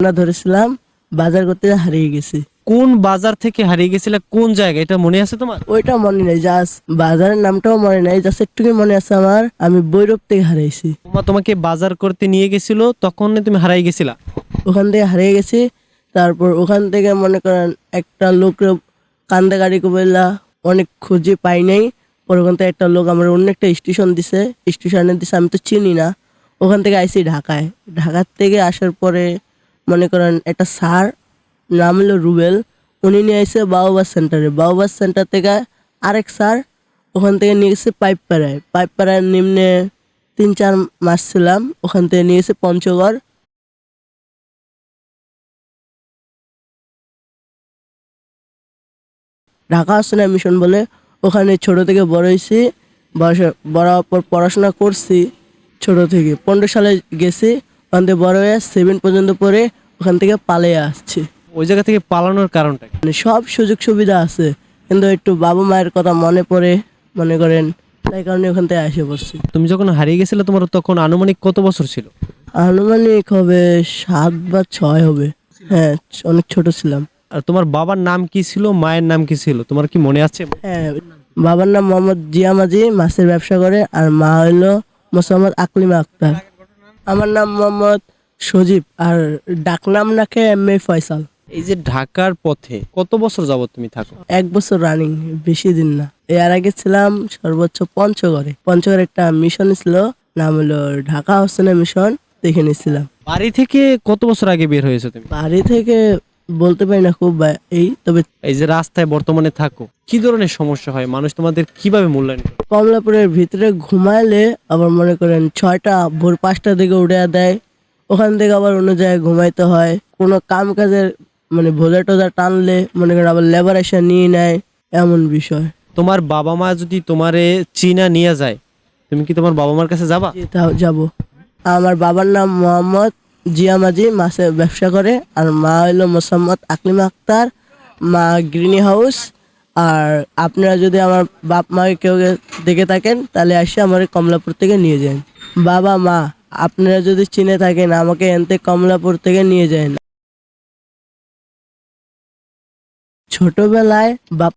ঢাকনা ধরেছিলাম, বাজার করতে হারিয়ে গেছি। কোন বাজার থেকে হারিয়ে গেছিলে, কোন জায়গা, এটা মনে আছে তোমার? ওইটা মনে নেই, জাস্ট বাজারের নামটাও মনে নাই, জাস্ট একটুকু মনে আছে আমার, আমি ভৈরব থেকে হারিয়েছি। তোমাকে বাজার করতে নিয়ে গেছিল, তখন তুমি হারাই গেছিলা? ওখান থেকে হারিয়ে গেছি। তারপর ওখান থেকে মনে করেন একটা লোকের কান্দা গাড়ি কবেলা অনেক খুঁজে পাই নাই। পর ওখান থেকে একটা লোক আমার অন্য একটা স্টেশনে দিছে, আমি তো চিনি না। ওখান থেকে আইসি ঢাকায়। ঢাকার থেকে আসার পরে মনে করেন একটা স্যার, নাম হলো রুবেল, উনি নিয়ে আসছে বাউবাস সেন্টার থেকে আরেক স্যার ওখান থেকে নিয়ে গেছে পাইপপাড়ায় নিম্নে 3-4 মাস ছিলাম। ওখান থেকে নিয়ে গেছে পঞ্চগড়। ঢাকা আসনা মিশন বলে, ওখানে ছোট থেকে বড় হয়েছি। বড় হওয়ার পর পড়াশোনা করছি ছোট থেকে। 15 সালে গেছি, ওখান থেকে বড় হয়ে 7 পর্যন্ত পড়ে ওখান থেকে পালিয়ে আসছি। ওই জায়গা থেকে পালানোর কারণটা কি? মানে সব সুযোগ সুবিধা আছে, কিন্তু একটু বাবা মায়ের কথা মনে পড়ে, মনে করেন, তাই কারণে ওখান থেকে এসে পড়ছি। তুমি যখন হারিয়ে গেছিলে তোমার তখন আনুমানিক কত বছর ছিল? আনুমানিক হবে 7 বা 6 হবে। হ্যাঁ, অনেক ছোট ছিলাম। আর তোমার বাবার নাম কি ছিল, মায়ের নাম কি ছিল, তোমার কি মনে আছে? হ্যাঁ, বাবার নাম মোহাম্মদ জিয়া মাঝি, মাছের ব্যবসা করে। আর মা হইলো মোসাম্মদ আকলিমা আক্তার। আমার নাম মোহাম্মদ সজীব, আর ডাকনাম রাখে এম.এ. ফয়সাল। এই যে ঢাকার পথে কত বছর যাবত তুমি থাকো? 1 বছর রানিং, বেশি দিন না। এর আগে ছিলাম সর্বোচ্চ পঞ্চগড়ে একটা মিশন ছিল, নাম হলো ঢাকা হোসেনা মিশন, দেখে নিছিলাম। বাড়ি থেকে কত বছর আগে বের হয়েছো তুমি? বাড়ি থেকে বলতে পারি না খুব, তবে এই যে রাস্তায় বর্তমানে থাকো, কি ধরনের সমস্যা হয়, মানুষ তোমাদের কিভাবে মূল্যায়ন করে? কমলাপুরের ভিতরে ঘুমাইলে আবার মনে করেন ভোর 5টার দিকে উঠে দেয়। ওখান থেকে আবার অন্য জায়গায় ঘুমাইতে হয়। কোনো কাম কাজের মানে ভোজা টোজা টানলে মনে করেন আবার লেবার এসে নিয়ে নেয়, এমন বিষয়। তোমার বাবা মা যদি তোমারে চীনা নিয়ে যায়, তুমি কি তোমার বাবা মার কাছে যাবা? জি, তাও যাবো। আমার বাবার নাম মোহাম্মদ জিয়া মাঝি, মাছের ব্যবসা করে। আর মা হইলো মোসাম্মদ আকলিমা আক্তার, মা গ্রিনি হাউস। আর আপনারা যদি আমার বাপ মাকে কেউ দেখে থাকেন, তাহলে আসে আমার কমলাপুর থেকে নিয়ে যান। বাবা মা আপনারা যদি চিনে থাকেন, আমাকে এনতে কমলাপুর থেকে নিয়ে যান। ছোটবেলায় বাপ